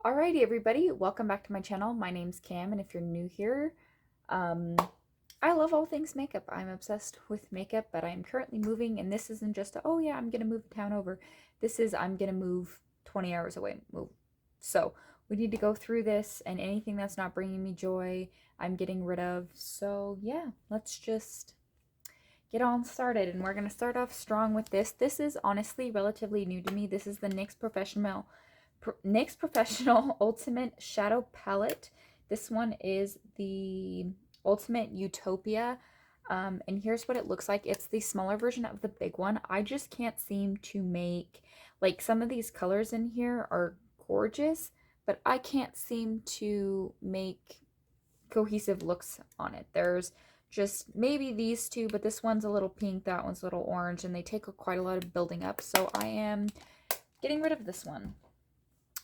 Alrighty, everybody, welcome back to my channel. My name's Cam, and if you're new here, I love all things makeup. I'm obsessed with makeup, but I'm currently moving, and this isn't just oh yeah, I'm gonna move the town over. This is I'm gonna move 20 hours away. Move. So we need to go through this, and anything that's not bringing me joy, I'm getting rid of. So yeah, let's just get on started, and we're gonna start off strong with this. This is honestly relatively new to me. This is the NYX Professional Ultimate Shadow Palette. This one is the Ultimate Utopia. And here's what it looks like. It's the smaller version of the big one. I just can't seem to make, like, some of these colors in here are gorgeous, but I can't seem to make cohesive looks on it. There's just maybe these two, but this one's a little pink, that one's a little orange, and they take quite a lot of building up. So I am getting rid of this one.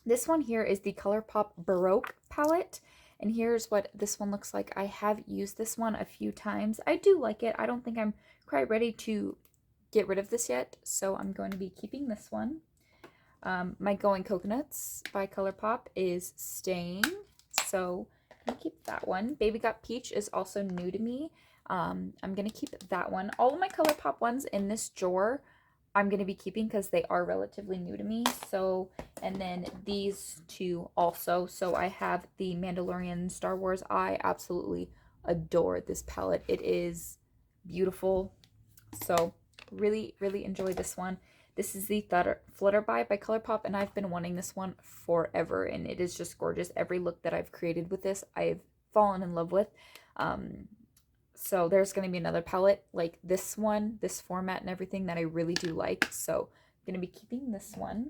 This one here is the Colourpop Baroque palette, and here's what this one looks like. I have used this one a few times. I do like it. I don't think I'm quite ready to get rid of this yet, so I'm going to be keeping this one. My Going Coconuts by Colourpop is staying, so I'm gonna keep that one. Baby Got Peach is also new to me. I'm gonna keep that one. All of my Colourpop ones in this drawer I'm going to be keeping because they are relatively new to me. So, and then these two also. So I have the Mandalorian Star Wars. I absolutely adore this palette. It is beautiful. So really, really enjoy this one. This is the Flutterby by Colourpop, and I've been wanting this one forever, and it is just gorgeous. Every look that I've created with this, I've fallen in love with. So there's going to be another palette like this one, this format and everything that I really do like. So I'm going to be keeping this one.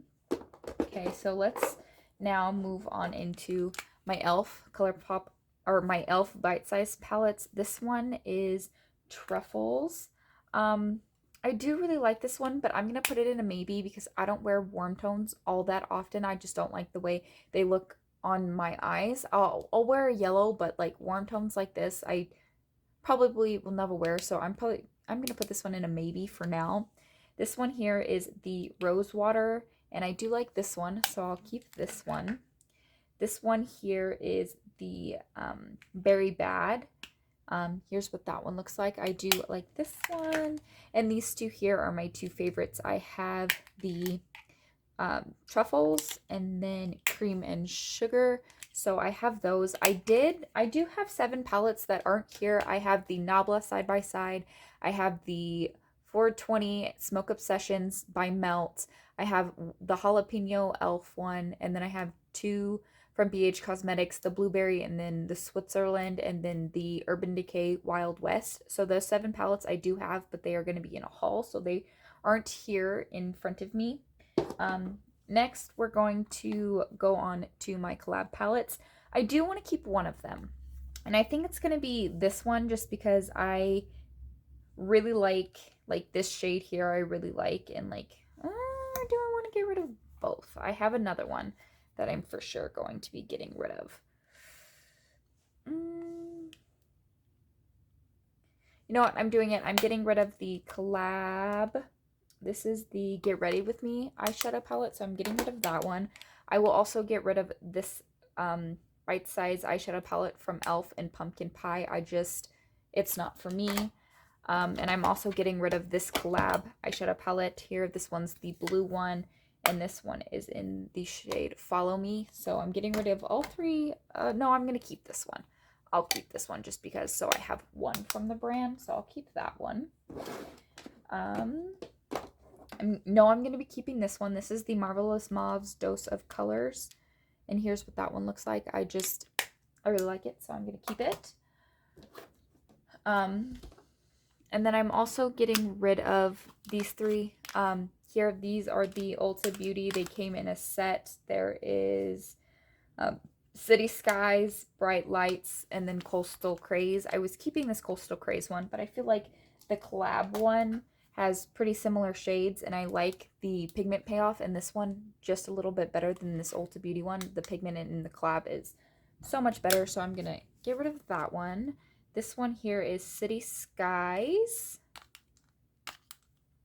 Okay, so let's now move on into my e.l.f. Colourpop, or my e.l.f. bite-sized palettes. This one is Truffles. I do really like this one, but I'm going to put it in a maybe because I don't wear warm tones all that often. I just don't like the way they look on my eyes. I'll wear a yellow, but like warm tones like this, I probably will never wear, so I'm gonna put this one in a maybe for now. This one here is the Rose Water, and I do like this one, so I'll keep this one. This one here is the Berry Bad. Here's what that one looks like. I do like this one, and these two here are my two favorites. I have the Truffles and then Cream and Sugar. So I have those. I do have 7 palettes that aren't here. I have the Nabla Side by Side. I have the 420 Smoke Obsessions by Melt. I have the Jalapeno Elf one, and then I have 2 from BH Cosmetics, the Blueberry, and then the Switzerland, and then the Urban Decay Wild West. So those 7 palettes I do have, but they are going to be in a haul, so they aren't here in front of me. Next, we're going to go on to my collab palettes. I do want to keep one of them, and I think it's going to be this one just because I really like this shade here. I really like, and like, do I want to get rid of both? I have another one that I'm for sure going to be getting rid of. You know what? I'm doing it. I'm getting rid of the collab. This is the Get Ready With Me eyeshadow palette, so I'm getting rid of that one. I will also get rid of this bite-sized eyeshadow palette from e.l.f. and Pumpkin Pie. It's not for me. And I'm also getting rid of this collab eyeshadow palette here. This one's the blue one, and this one is in the shade Follow Me. So I'm getting rid of all 3. No, I'm going to keep this one. I'll keep this one just because, so I have one from the brand, so I'll keep that one. I'm going to be keeping this one. This is the Marvelous Mauve's Dose of Colors. And here's what that one looks like. I really like it, so I'm going to keep it. And then I'm also getting rid of these 3. Here, these are the Ulta Beauty. They came in a set. There is City Skies, Bright Lights, and then Coastal Craze. I was keeping this Coastal Craze one, but I feel like the collab one has pretty similar shades, and I like the pigment payoff in this one just a little bit better than this Ulta Beauty one. The pigment in the collab is so much better, so I'm gonna get rid of that one. This one here is City Skies.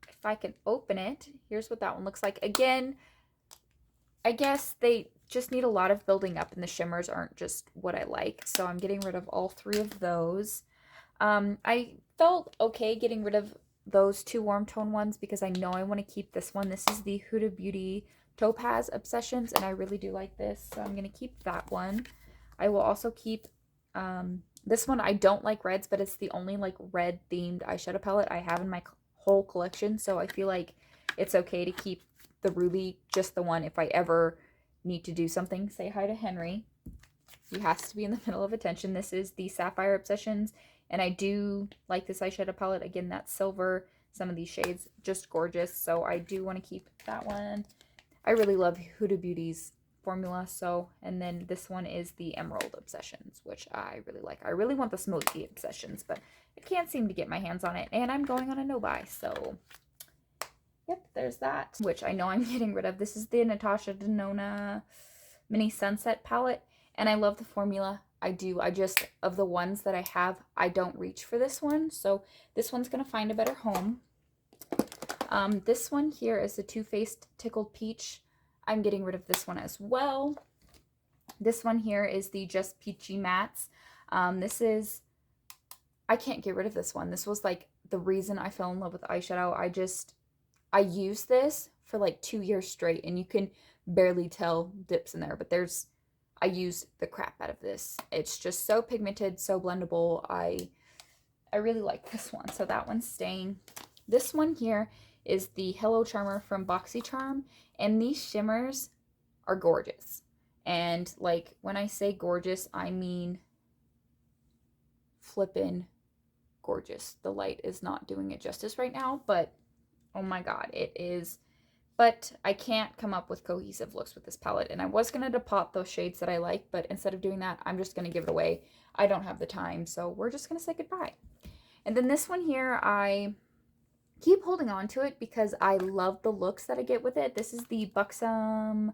If I can open it, here's what that one looks like. Again, I guess they just need a lot of building up, and the shimmers aren't just what I like. So I'm getting rid of all 3 of those. I felt okay getting rid of those 2 warm tone ones because I know I want to keep this one. This is the Huda Beauty Topaz Obsessions, and I really do like this, so I'm going to keep that one. I will also keep this one. I don't like reds, but it's the only like red themed eyeshadow palette I have in my whole collection, so I feel like it's okay to keep the ruby, just the one, if I ever need to do something. Say hi to Henry. He has to be in the middle of attention. This is the Sapphire Obsessions, and I do like this eyeshadow palette. Again, that silver, some of these shades, just gorgeous, so I do want to keep that one. I really love Huda Beauty's formula, so, and then this one is the Emerald Obsessions, which I really like. I really want the Smoky Obsessions, but I can't seem to get my hands on it, and I'm going on a no-buy, so yep, there's that, which I know I'm getting rid of. This is the Natasha Denona Mini Sunset palette, and I love the formula. I do. I just, of the ones that I have, I don't reach for this one, so this one's going to find a better home. This one here is the Too Faced Tickled Peach. I'm getting rid of this one as well. This one here is the Just Peachy Mattes. This is, I can't get rid of this one. This was like the reason I fell in love with eyeshadow. I used this for like 2 years straight, and you can barely tell dips in there, but I used the crap out of this. It's just so pigmented, so blendable. I really like this one, so that one's staying. This one here is the Hello Charmer from BoxyCharm, and these shimmers are gorgeous. And like, when I say gorgeous, I mean flippin' gorgeous. The light is not doing it justice right now, but oh my god, it is. But I can't come up with cohesive looks with this palette, and I was going to depot those shades that I like, but instead of doing that, I'm just going to give it away. I don't have the time, so we're just going to say goodbye. And then this one here, I keep holding on to it because I love the looks that I get with it. This is the Buxom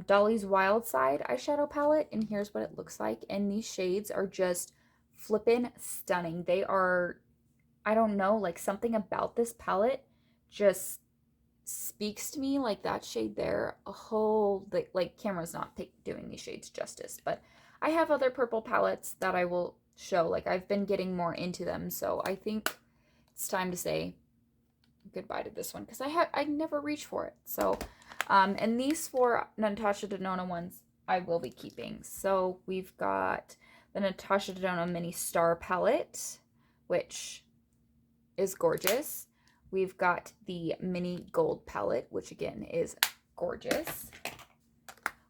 Dolly's Wild Side eyeshadow palette, and here's what it looks like. And these shades are just flippin' stunning. They are, I don't know, like something about this palette just speaks to me. Like that shade there, a whole, like camera's not doing these shades justice, but I have other purple palettes that I will show. Like, I've been getting more into them, so I think it's time to say goodbye to this one because I never reach for it. So and these 4 Natasha Denona ones I will be keeping. So we've got the Natasha Denona Mini Star palette, which is gorgeous. We've got the Mini Gold palette, which again is gorgeous.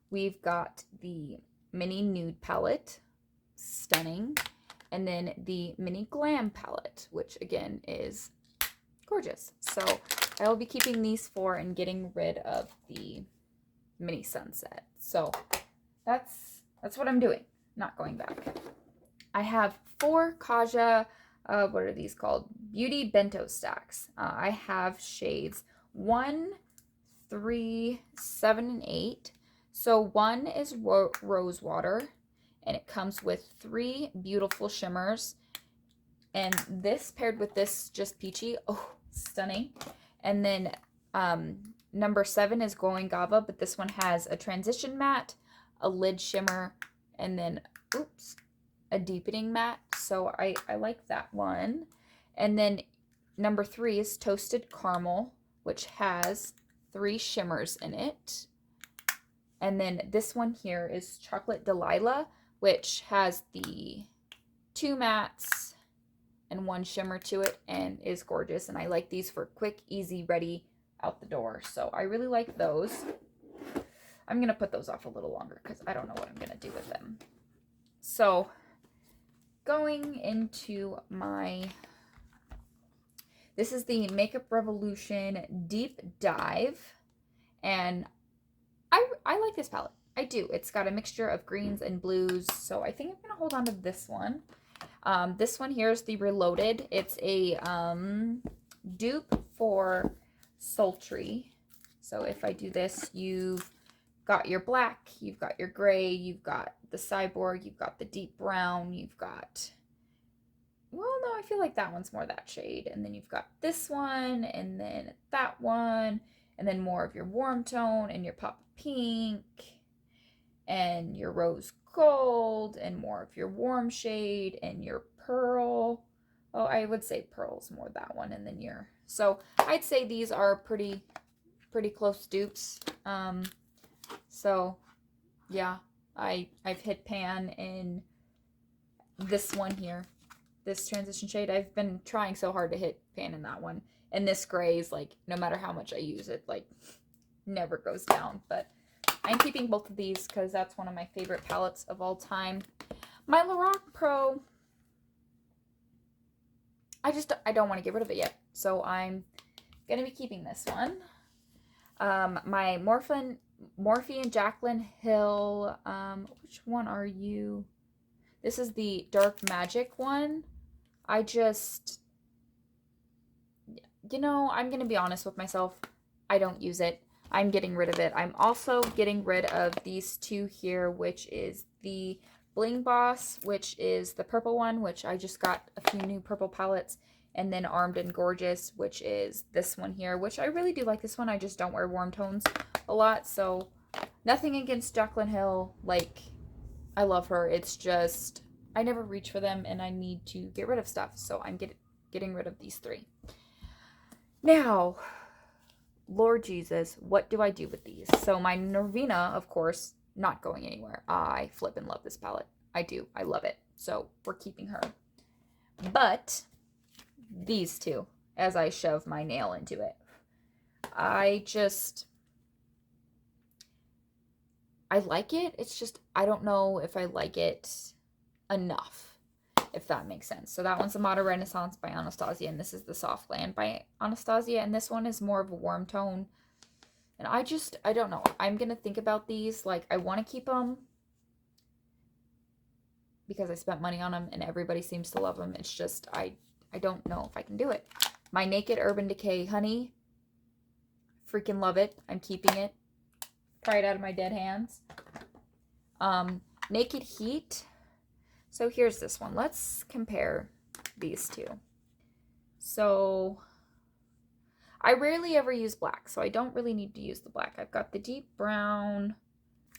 We've got the Mini Nude palette, stunning. And then the Mini Glam palette, which again is gorgeous. So I will be keeping these 4 and getting rid of the Mini Sunset. So that's what I'm doing, not going back. I have 4 Kaja, what are these called? Beauty Bento Stacks. I have shades 1, 3, 7, and 8. So 1 is Rose Water, and it comes with 3 beautiful shimmers. And this paired with this Just Peachy, oh, stunning. And then number 7 is Glowing Gava, but this one has a transition matte, a lid shimmer, and then, oops, a deepening matte. So I like that one. And then number 3 is Toasted Caramel, which has 3 shimmers in it. And then this one here is Chocolate Delilah, which has the 2 mattes and 1 shimmer to it and is gorgeous. And I like these for quick, easy, ready out the door. So I really like those. I'm going to put those off a little longer because I don't know what I'm going to do with them. So going into this is the Makeup Revolution Deep Dive. And I like this palette. I do. It's got a mixture of greens and blues. So I think I'm going to hold on to this one. This one here is the Reloaded. It's a dupe for Sultry. So if I do this, you've got your black, you've got your gray, you've got the Cyborg, you've got the deep brown, you've got, well, no, I feel like that one's more that shade. And then you've got this one, and then that one, and then more of your warm tone and your pop of pink. and your rose gold and more of your warm shade and your pearl. Oh, I would say pearl's more that one, and then your, so I'd say these are pretty close dupes. So yeah, I've hit pan in this one here, this transition shade. I've been trying so hard to hit pan in that one, and this gray is like, no matter how much I use it, like never goes down. But I'm keeping both of these because that's one of my favorite palettes of all time. My Lorac Pro, I don't want to get rid of it yet, so I'm gonna be keeping this one. My Morphe and Jaclyn Hill, which one are you? This is the Dark Magic one. I just, you know, I'm gonna be honest with myself, I don't use it. I'm getting rid of it. I'm also getting rid of these two here, which is the Bling Boss, which is the purple one, which I just got a few new purple palettes, and then Armed and Gorgeous, which is this one here, which I really do like this one. I just don't wear warm tones a lot, so nothing against Jaclyn Hill. Like, I love her. It's just, I never reach for them, and I need to get rid of stuff, so I'm getting rid of these three. Now, Lord Jesus, what do I do with these? So my Nervina, of course, not going anywhere. I flip and love this palette. I do. I love it. So we're keeping her. But these two, as I shove my nail into it, I like it. It's just, I don't know if I like it enough, if that makes sense. So that one's the Modern Renaissance by Anastasia, and this is the Soft Land by Anastasia, and this one is more of a warm tone. And I don't know. I'm going to think about these. Like, I want to keep them because I spent money on them and everybody seems to love them. It's just, I don't know if I can do it. My Naked Urban Decay Honey, freaking love it. I'm keeping it. Pry it out of my dead hands. Naked Heat. So here's this one. Let's compare these two. So I rarely ever use black, so I don't really need to use the black. I've got the deep brown.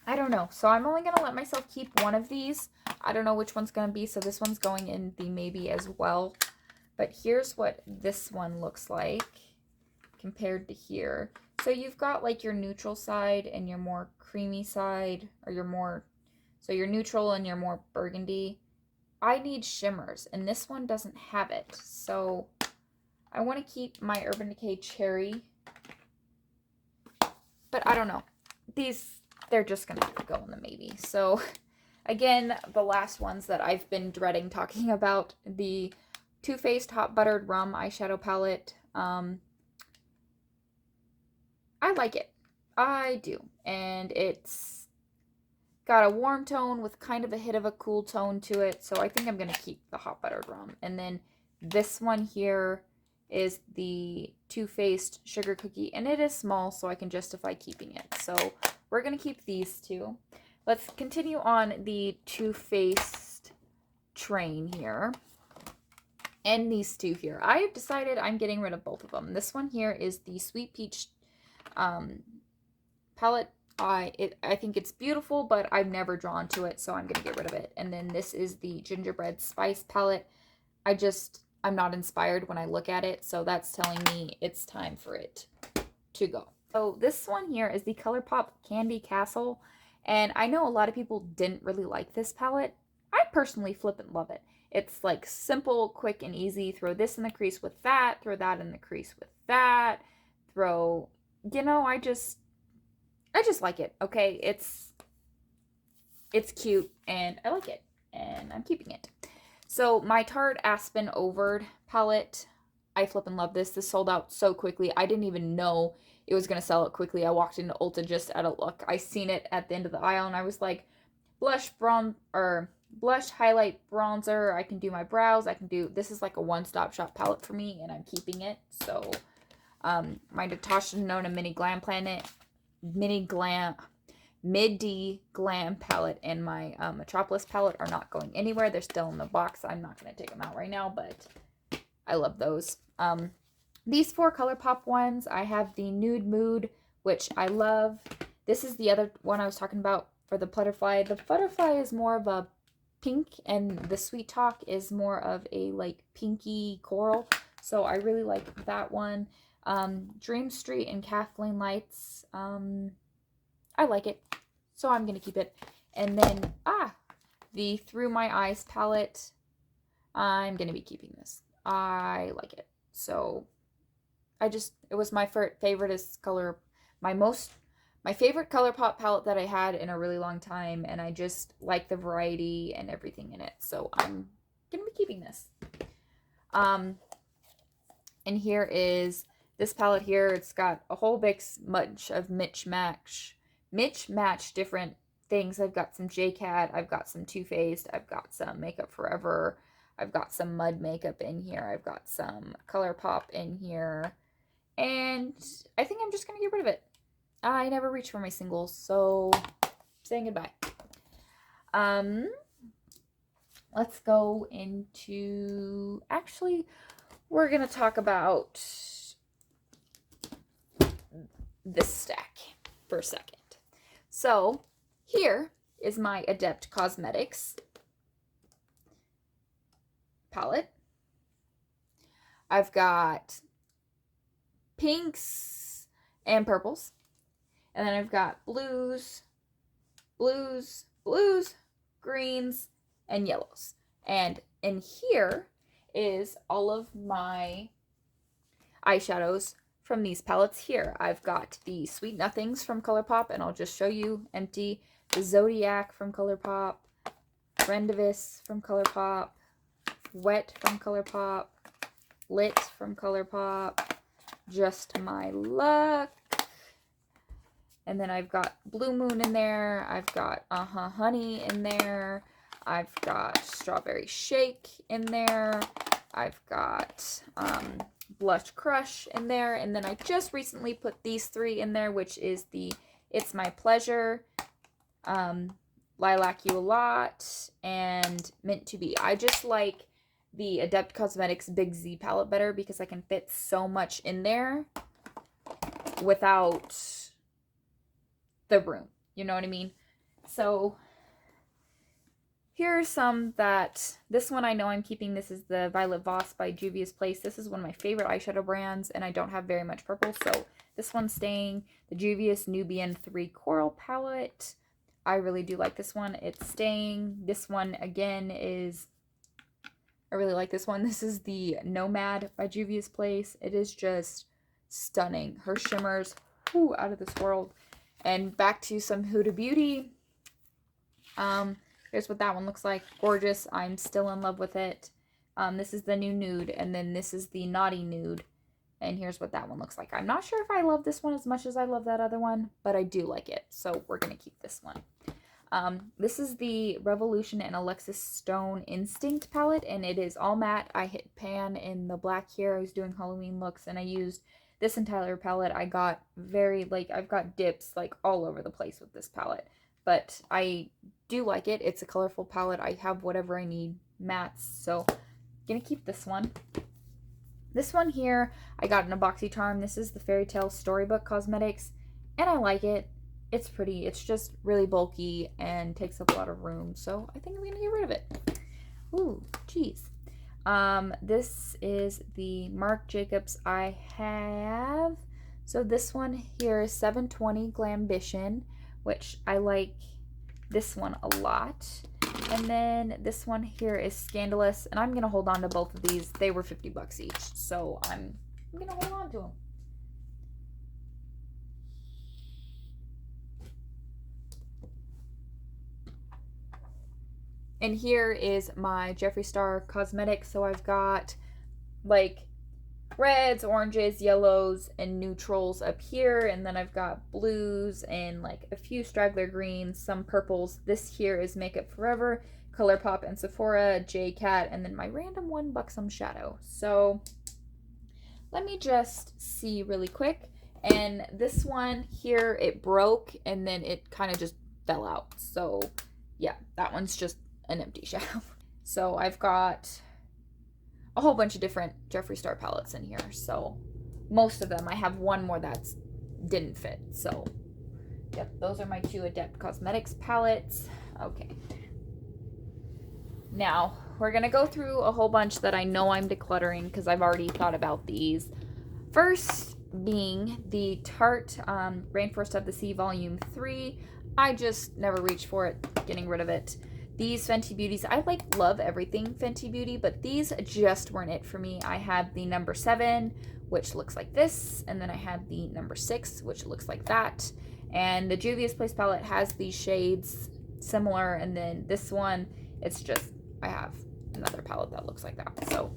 I don't know. So I'm only going to let myself keep one of these. I don't know which one's going to be, so this one's going in the maybe as well. But here's what this one looks like compared to here. So you've got like your neutral side and your more creamy side, or your more, so your neutral and your more burgundy. I need shimmers, and this one doesn't have it. So I want to keep my Urban Decay Cherry, but I don't know. These, they're just going to have to go in the maybe. So again, the last ones that I've been dreading talking about, the Too Faced Hot Buttered Rum eyeshadow palette. I like it. I do. And it's got a warm tone with kind of a hit of a cool tone to it. So I think I'm going to keep the Hot Buttered Rum. And then this one here is the Too Faced Sugar Cookie. And it is small, so I can justify keeping it. So we're going to keep these two. Let's continue on the Too Faced train here. And these two here. I have decided I'm getting rid of both of them. This one here is the Sweet Peach palette. I think it's beautiful, but I've never drawn to it, so I'm going to get rid of it. And then this is the Gingerbread Spice palette. I'm not inspired when I look at it, so that's telling me it's time for it to go. So this one here is the Colourpop Candy Castle, and I know a lot of people didn't really like this palette. I personally flip and love it. It's like simple, quick, and easy. Throw this in the crease with that, throw that in the crease with that, throw, you know, I just like it, okay? It's cute, and I like it, and I'm keeping it. So my Tarte Aspen Overd palette, I flip and love this. This sold out so quickly. I didn't even know it was going to sell out quickly. I walked into Ulta just at a look. I seen it at the end of the aisle, and I was like, blush, highlight, bronzer. I can do my brows. This is like a one-stop shop palette for me, and I'm keeping it. So my Natasha Denona Midi Glam palette and my Metropolis palette are not going anywhere. They're still in the box. I'm not going to take them out right now, but I love those. These four Colourpop ones, I have the Nude Mood, which I love. This is the other one I was talking about for the butterfly. The butterfly is more of a pink, and the Sweet Talk is more of a like pinky coral. So I really like that one. Dream Street and Kathleen Lights. I like it, so I'm going to keep it. And then, the Through My Eyes palette. I'm going to be keeping this. I like it. So, it was my favoriteest color, my favorite Colourpop palette that I had in a really long time, and I just like the variety and everything in it. So, I'm going to be keeping this. And here is this palette here. It's got a whole big bunch of match different things. I've got some JCat, I've got some Too Faced, I've got some Makeup Forever, I've got some Mud Makeup in here, I've got some Colourpop in here, and I think I'm just going to get rid of it. I never reach for my singles, so saying goodbye. Let's go into, actually, we're going to talk about this stack for a second. So, here is my Adept Cosmetics palette. I've got pinks and purples. And then I've got blues, greens, and yellows. And in here is all of my eyeshadows from these palettes here. I've got the Sweet Nothings from Colourpop, and I'll just show you empty. The Zodiac from Colourpop, Rendivis from Colourpop, Wet from Colourpop, Lit from Colourpop, Just My Luck, and then I've got Blue Moon in there, I've got Honey in there, I've got Strawberry Shake in there, I've got Blush Crush in there, and then I just recently put these three in there, which is the It's My Pleasure, Lilac You A Lot, and Meant To Be. I just like the Adept Cosmetics Big Z palette better because I can fit so much in there without the room. You know what I mean? So here are some that, this one I know I'm keeping. This is the Violet Voss by Juvia's Place. This is one of my favorite eyeshadow brands, and I don't have very much purple, so this one's staying. The Juvia's Nubian 3 Coral palette. I really do like this one. It's staying. This one, again, is, I really like this one. This is the Nomad by Juvia's Place. It is just stunning. Her shimmers, whoo, out of this world. And back to some Huda Beauty. Here's what that one looks like. Gorgeous. I'm still in love with it. This is the new nude, and then this is the naughty nude. And here's what that one looks like. I'm not sure if I love this one as much as I love that other one, but I do like it. So we're going to keep this one. This is the Revolution and Alexis Stone Instinct palette, and it is all matte. I hit pan in the black here. I was doing Halloween looks, and I used this entire palette. I got I've got dips like all over the place with this palette, but I do like it. It's a colorful palette. I have whatever I need mattes, so I'm gonna keep this one. This one here, I got in a BoxyCharm. This is the Fairy Tale Storybook Cosmetics, and I like it. It's pretty. It's just really bulky and takes up a lot of room, so I think I'm gonna get rid of it. Ooh, geez. This is the Marc Jacobs I have. So this one here is 720 Glambition, which I like this one a lot. And then this one here is Scandalous, and I'm going to hold on to both of these. They were 50 bucks each, so I'm going to hold on to them. And here is my Jeffree Star Cosmetics. So I've got like reds, oranges, yellows, and neutrals up here. And then I've got blues and like a few straggler greens, some purples. This here is Makeup Forever, Colourpop and Sephora, JCat, and then my random one, Buxom Shadow. So let me just see really quick. And this one here, it broke and then it kind of just fell out. So yeah, that one's just an empty shadow. So I've got a whole bunch of different Jeffree Star palettes in here. So most of them, I have one more that didn't fit. So Yep, those are my 2 Adept Cosmetics palettes. Okay. Now, we're going to go through a whole bunch that I know I'm decluttering because I've already thought about these. First being the Tarte Rainforest of the Sea Volume 3. I just never reached for it, getting rid of it. These Fenty Beauties, I love everything Fenty Beauty, but these just weren't it for me. I had the number 7, which looks like this, and then I had the number 6, which looks like that. And the Juvia's Place palette has these shades similar, and then this one, it's just, I have another palette that looks like that. So,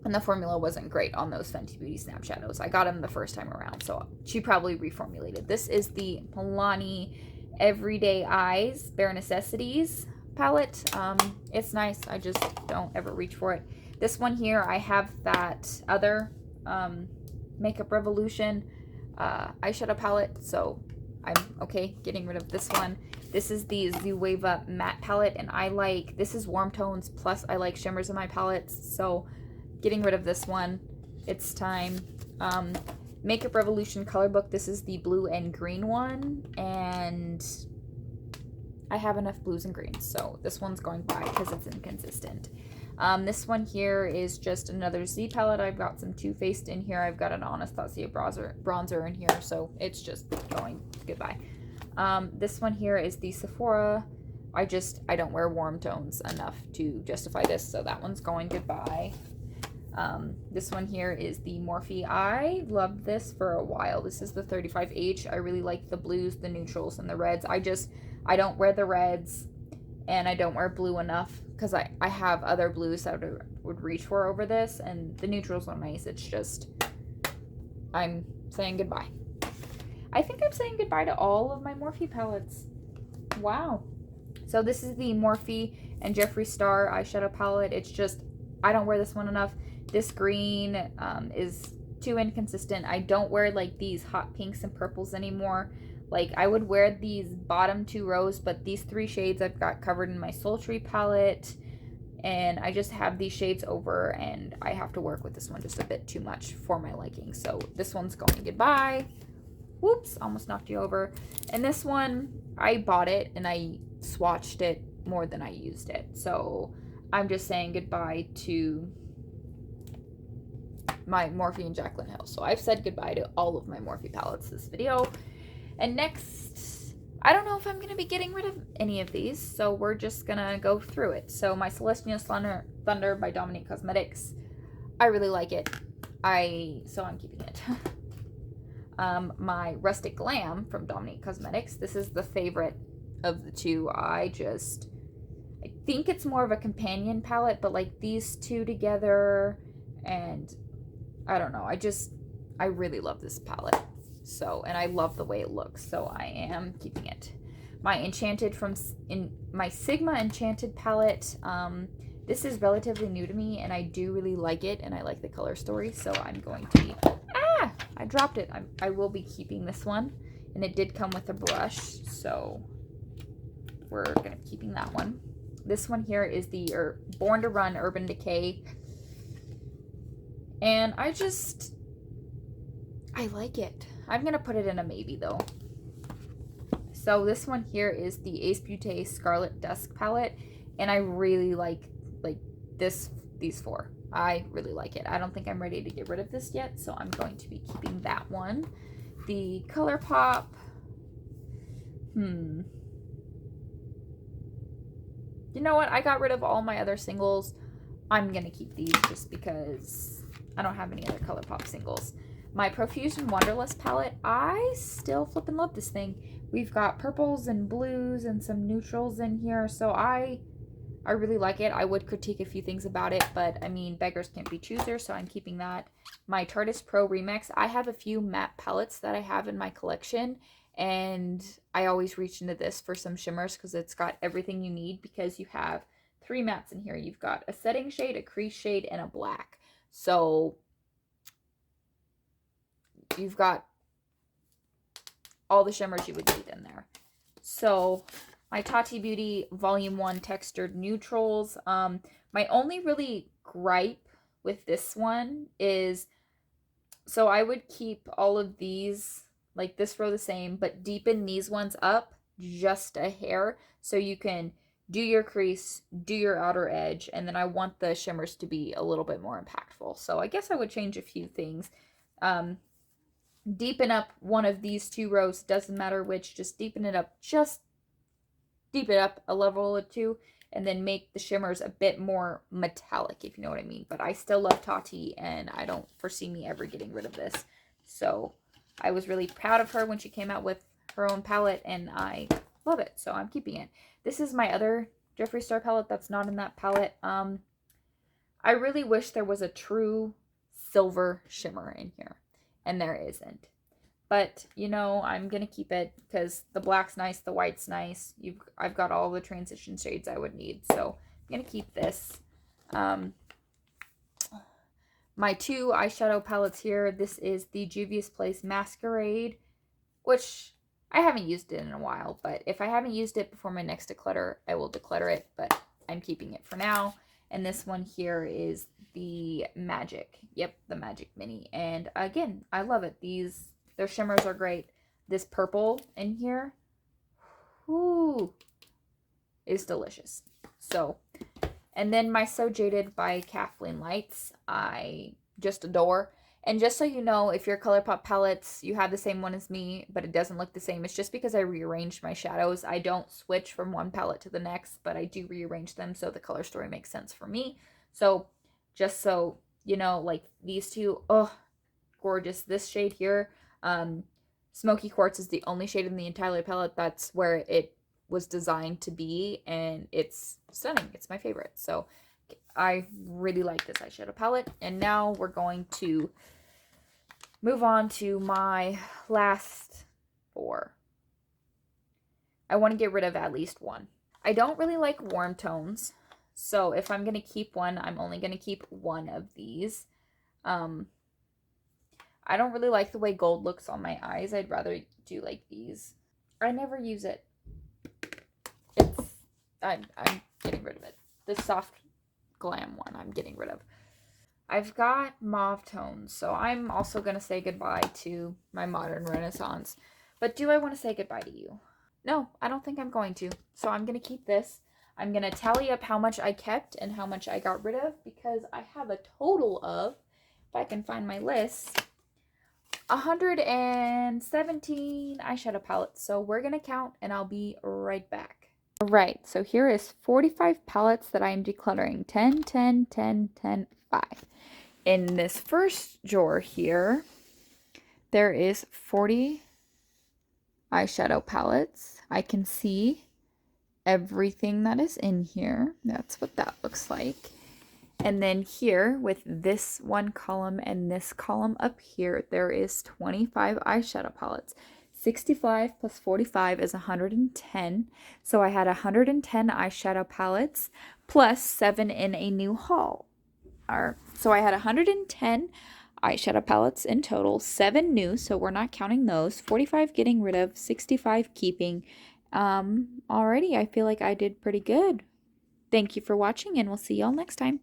and the formula wasn't great on those Fenty Beauty Snap Shadows. I got them the first time around, so she probably reformulated. This is the Milani Everyday Eyes Bare Necessities palette. It's nice. I just don't ever reach for it. This one here, I have that other Makeup Revolution eyeshadow palette, so I'm okay getting rid of this one. This is the Zoeva matte palette, and this is warm tones, plus I like shimmers in my palettes, so getting rid of this one. It's time. Makeup Revolution color book. This is the blue and green one, and I have enough blues and greens, so this one's going by because it's inconsistent. This one here is just another Z palette. I've got some Too Faced in here. I've got an Anastasia bronzer in here, so it's just going goodbye. This one here is the Sephora. I don't wear warm tones enough to justify this, so that one's going goodbye. This one here is the Morphe. I loved this for a while. This is the 35H. I really like the blues, the neutrals, and the reds. I don't wear the reds, and I don't wear blue enough because I have other blues that I would reach for over this, and the neutrals are nice. It's just, I'm saying goodbye. I think I'm saying goodbye to all of my Morphe palettes. Wow. So this is the Morphe and Jeffree Star eyeshadow palette. It's just, I don't wear this one enough. This green is too inconsistent. I don't wear these hot pinks and purples anymore. I would wear these bottom 2 rows, but these 3 shades I've got covered in my Sultry palette, and I just have these shades over, and I have to work with this one just a bit too much for my liking. So this one's going goodbye. Whoops, almost knocked you over. And this one, I bought it and I swatched it more than I used it. So I'm just saying goodbye to my Morphe and Jaclyn Hill. So I've said goodbye to all of my Morphe palettes this video. And next, I don't know if I'm going to be getting rid of any of these, so we're just going to go through it. So my Celestial Thunder by Dominique Cosmetics, I really like it. So I'm keeping it. My Rustic Glam from Dominique Cosmetics. This is the favorite of the 2. I think it's more of a companion palette, but these 2 together, and I don't know. I really love this palette. So, and I love the way it looks, so I am keeping it. My my Sigma Enchanted palette. This is relatively new to me, and I do really like it, and I like the color story, so I'm going to be... I dropped it. I will be keeping this one, and it did come with a brush, so we're going to be keeping that one. This one here is the Born to Run Urban Decay, and I like it. I'm going to put it in a maybe, though. So this one here is the Ace Beauté Scarlet Dusk palette, and I really like these 4. I really like it. I don't think I'm ready to get rid of this yet, so I'm going to be keeping that one. The Colourpop. You know what? I got rid of all my other singles. I'm going to keep these just because I don't have any other Colourpop singles. My Profusion Wanderlust palette. I still flippin' love this thing. We've got purples and blues and some neutrals in here, so I really like it. I would critique a few things about it, but I mean, beggars can't be choosers, so I'm keeping that. My Tarteist Pro Remix. I have a few matte palettes that I have in my collection, and I always reach into this for some shimmers because it's got everything you need, because you have 3 mattes in here. You've got a setting shade, a crease shade, and a black. So you've got all the shimmers you would need in there. So my Tati Beauty Volume 1 Textured Neutrals. My only really gripe with this one is, so I would keep all of these like this row the same, but deepen these ones up just a hair so you can do your crease, do your outer edge, and then I want the shimmers to be a little bit more impactful. So I guess I would change a few things. Deepen up one of these two rows, doesn't matter which, just deepen it up, just deepen it up a level or two, and then make the shimmers a bit more metallic, if you know what I mean. But I still love Tarte, and I don't foresee me ever getting rid of this. So I was really proud of her when she came out with her own palette, and I love it, so I'm keeping it. This is my other Jeffree Star palette that's not in that palette. I really wish there was a true silver shimmer in here, and there isn't. But, you know, I'm going to keep it because the black's nice, the white's nice. I've got all the transition shades I would need, so I'm going to keep this. My two eyeshadow palettes here, this is the Juvia's Place Masquerade, which I haven't used it in a while, but if I haven't used it before my next declutter, I will declutter it, but I'm keeping it for now. And this one here is the Magic. Yep, the Magic Mini. And again, I love it. Their shimmers are great. This purple in here, whoo, is delicious. So, and then my So Jaded by Kathleen Lights, I just adore. And just so you know, if your Colourpop palettes, you have the same one as me, but it doesn't look the same, it's just because I rearranged my shadows. I don't switch from one palette to the next, but I do rearrange them so the color story makes sense for me. So, just so you know, like these two, oh, gorgeous. This shade here, Smoky Quartz, is the only shade in the entire palette that's where it was designed to be, and it's stunning. It's my favorite. So I really like this eyeshadow palette. And now we're going to move on to my last four. I want to get rid of at least one. I don't really like warm tones, so if I'm going to keep one, I'm only going to keep one of these. I don't really like the way gold looks on my eyes. I'd rather do like these. I never use it. I'm getting rid of it. The soft glam one I'm getting rid of. I've got mauve tones, so I'm also going to say goodbye to my modern renaissance. But do I want to say goodbye to you? No, I don't think I'm going to. So I'm going to keep this. I'm going to tally up how much I kept and how much I got rid of, because I have a total of, if I can find my list, 117 eyeshadow palettes. So we're going to count and I'll be right back. All right, so here is 45 palettes that I am decluttering. 10, 10, 10, 10, 5. In this first drawer here, there is 40 eyeshadow palettes. I can see everything that is in here. That's what that looks like. And then here, with this one column and this column up here, there is 25 eyeshadow palettes. 65 plus 45 is 110. So I had 110 eyeshadow palettes plus 7 in a new haul. So I had 110 eyeshadow palettes in total, 7 new, so we're not counting those. 45 getting rid of, 65 keeping. Alrighty, I feel like I did pretty good. Thank you for watching, and we'll see y'all next time.